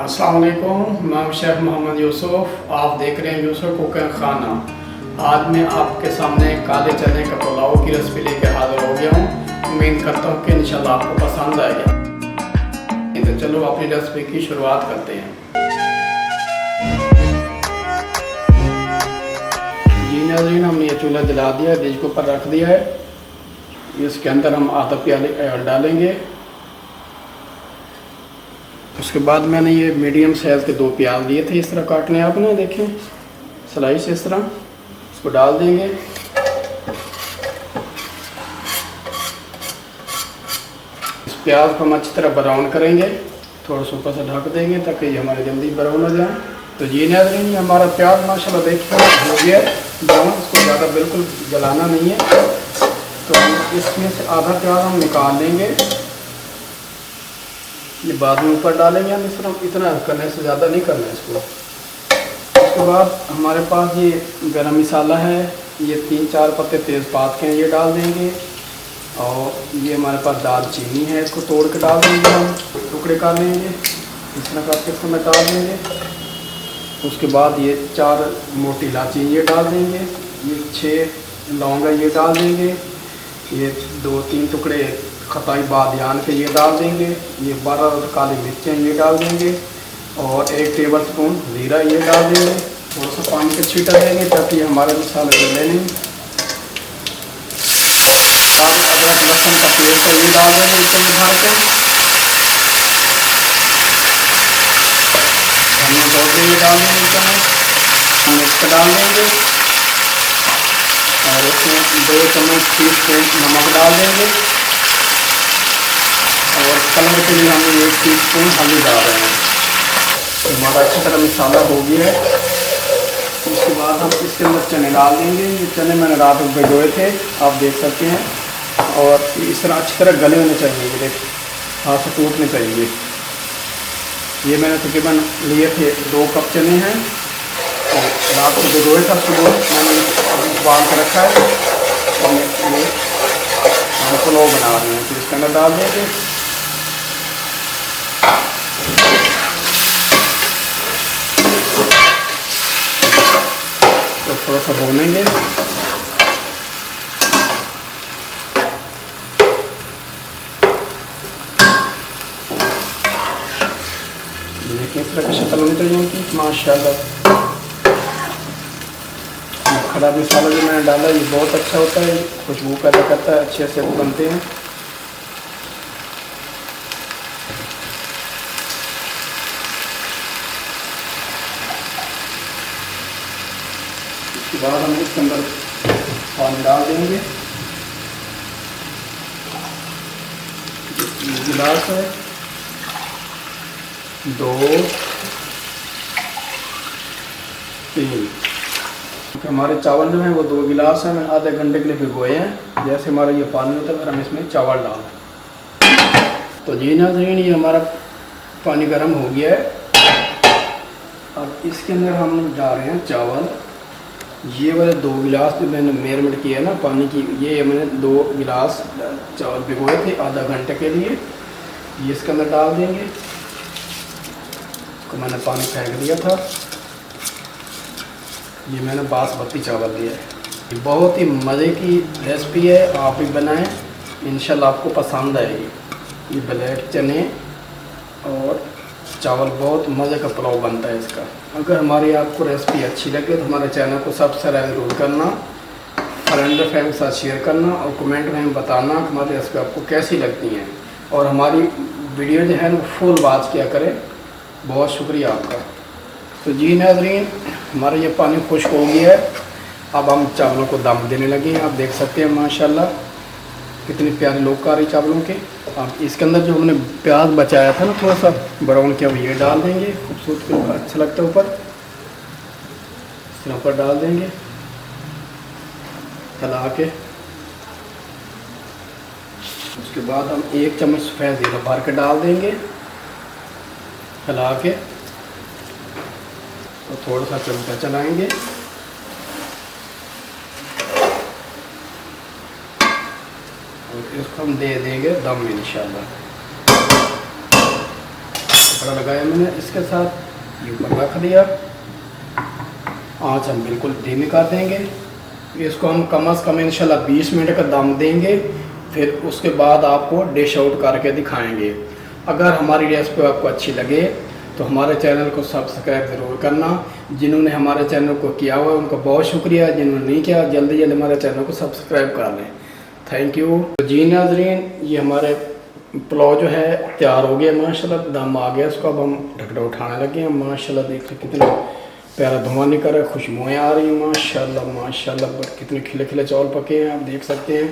अस्सलाम वालेकुम, मैं शेख मोहम्मद यूसुफ। आप देख रहे हैं यूसुफ कुक एंड खाना। आज मैं आपके सामने काले चने का पुलाव की रेसिपी लेकर हाजिर हो गया हूँ। उम्मीद करता हूँ कि इंशाल्लाह आपको पसंद आएगा। तो चलो अपनी रेसिपी की शुरुआत करते हैं। जी नाज़रीन, हमने ये चूल्हा जला दिया है, बीज के ऊपर रख दिया है। इसके अंदर हम आधा प्याले ऑयल डालेंगे। उसके बाद मैंने ये मीडियम साइज़ के 2 प्याज लिए थे, इस तरह काटने आपने, देखें स्लाइस इस तरह। इसको डाल देंगे। इस प्याज को हम अच्छी तरह ब्राउन करेंगे, थोड़ा सा ऊपर से ढक देंगे ताकि ये हमारे जल्दी ब्राउन हो जाए। तो ये नाज़रीन, हमारा प्याज माशाल्लाह देखिए हो गया ब्राउन। इसको ज़्यादा बिल्कुल जलाना नहीं है। तो हम इसमें से आधा प्याज हम निकाल लेंगे, ये बाद में ऊपर डालेंगे हम। इतना करने से ज़्यादा नहीं करना है इसको। उसके बाद हमारे पास ये गरम मसाला है, ये 3-4 पत्ते तेज़पात के हैं, ये डाल देंगे। और ये हमारे पास दालचीनी है, इसको तोड़ के डाल देंगे हम, टुकड़े कर लेंगे इस तरह करके, इसको मैं डाल देंगे। उसके बाद ये 4 मोटी इलायची ये डाल देंगे, ये 6 लौंग ये डाल देंगे, ये 2-3 टुकड़े खताई बादियान के ये डाल देंगे, ये 12 काली मिर्चें ये डाल देंगे, और 1 टेबल स्पून ज़ीरा ये डाल देंगे। थोड़ा सा पानी के छींटा देंगे ताकि हमारे मसाले जले नहीं। अदरक लहसुन का पेस्ट ये डाल देंगे इसके मसाले पे। धनिया पाउडर ये डाल देंगे इसमें, हम इसको डाल देंगे। और इसमें 2 चम्मच टीस्पून नमक डाल देंगे, और कलर के लिए हम 1 टीस्पून हल्दी डाल रहे हैं। तो हमारा अच्छी तरह मसाला हो गया है। उसके बाद हम इसके अंदर चने डाल देंगे। ये चने मैंने रात में भिगोए थे, आप देख सकते हैं। और इस तरह अच्छी तरह गले होने चाहिए, ये देख हाथ से टूटने चाहिए। ये मैंने तकरीबन लिए थे 2 कप चने हैं, और रात में भिगोए था, सुबह मैंने उबाल कर रखा है। और ये हम पुलाव बना रहे हैं, तो इसके अंदर डाल देंगे। तो थोड़ा सा भूनेंगे। देखिए इस तरह की शक्ल होनी चाहिए उनकी माशाल्लाह। खड़ा मसाला जो मैंने डाला ये बहुत अच्छा होता है, खुशबू पैदा करता है, अच्छे से बनते हैं। उसके बाद हम इसके अंदर पानी डाल देंगे। गिलास है 2 3। हमारे चावल जो हैं वो 2 गिलास हैं, मैंने आधे घंटे के लिए भिगोए हैं। जैसे हमारा ये पानी होता है फिर हम इसमें चावल डाल दें। तो जी नाज़रीन, ये हमारा पानी गर्म हो गया है। अब इसके अंदर हम डाल रहे हैं चावल। ये वाले 2 गिलास जो मैंने मेजरमेंट किया है ना पानी की, ये मैंने 2 गिलास चावल भिगोए थे आधा घंटे के लिए। ये इसके अंदर डाल देंगे। इसको मैंने पानी फेंक दिया था। ये मैंने बासमती चावल लिया है। बहुत ही मज़े की रेसिपी है, आप भी बनाएं, इंशाल्लाह आपको पसंद आएगी। ये ब्लैक चने और चावल बहुत मज़े का पुलाव बनता है इसका। अगर हमारी आपको रेसिपी अच्छी लगे तो हमारे चैनल को सब्सक्राइब जरूर करना, फ्रेंड फैमिली के साथ शेयर करना, और कमेंट में बताना कि हमारी रेसिपी आपको कैसी लगती हैं। और हमारी वीडियो जो है ना फुल वॉच किया करें। बहुत शुक्रिया आपका। तो जी नाज़रीन, हमारा ये पानी खुश्क हो गया है। अब हम चावलों को दम देने लगे हैं। आप देख सकते हैं माशाल्लाह कितनी प्यारी लोग आ रही चावलों के। अब इसके अंदर जो हमने प्याज बचाया था ना थोड़ा सा ब्राउन किया, ये डाल देंगे। खूबसूरत के अच्छा लगता है ऊपर, इस तरह ऊपर डाल देंगे चला के। उसके बाद हम 1 चम्मच सफ़ेद ज़ीरा भर के डाल देंगे चला के। तो थोड़ा सा चमचा चलाएंगे। और इसको हम दे देंगे दम इंशाल्लाह। ढक्कन लगाया मैंने, इसके साथ ये ऊपर रख दिया। आँच हम बिल्कुल धीमी कर देंगे। इसको हम कम से कम इंशाल्लाह 20 मिनट का दम देंगे, फिर उसके बाद आपको डिश आउट करके दिखाएंगे। अगर हमारी रेसिपी आपको अच्छी लगे तो हमारे चैनल को सब्सक्राइब ज़रूर करना। जिन्होंने हमारे चैनल को किया हुआ है उनका बहुत शुक्रिया, जिन्होंने नहीं किया जल्दी जल्दी हमारे चैनल को सब्सक्राइब कर लें। Thank you. तो जी नाज़रीन, ये हमारे पुलाव जो है तैयार हो गया माशाल्लाह, दम आ गया। इसको अब हम ढकना उठाने लगे हैं। माशाल्लाह देखिए कितना प्यारा धुआं निकल रहा है, खुशबुएँ आ रही हैं माशाल्लाह माशाल्लाह। बट कितने खिले खिले चावल पके हैं, आप देख सकते हैं।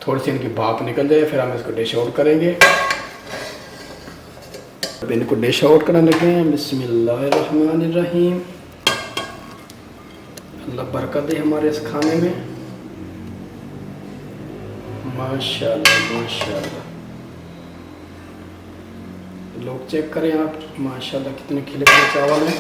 थोड़ी सी इनकी भाप निकल जाए फिर हम इसको डिश आउट करेंगे। अब इनको डिश आउट करने लगे हैं। बिस्मिल्लाहिर्रहमानिर्रहीम। अल्लाह बरकत दे हमारे इस खाने में। माशाल्लाह माशाल्लाह, लोग चेक करें आप, माशाल्लाह कितने खिले खिले चावल हैं।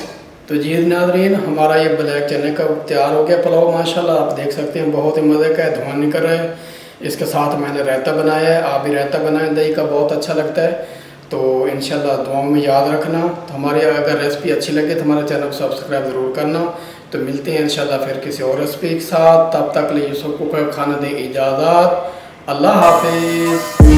तो जी नाज़रीन, हमारा ये ब्लैक चने का तैयार हो गया पुलाव माशाल्लाह। आप देख सकते हैं बहुत ही मज़े का है, धुआं निकल रहा है। इसके साथ मैंने रायता बनाया है, आप भी रायता बनाएं, दही का बहुत अच्छा लगता है। तो इंशाल्लाह दुआओं में याद रखना। तो हमारी अगर रेसिपी अच्छी लगे तो हमारे चैनल को सब्सक्राइब ज़रूर करना। तो मिलते हैं इंशाल्लाह फिर किसी और रेसिपी के साथ। तब तक लिए सबको खाना दे इजाज़त। अल्लाह हाफिज़।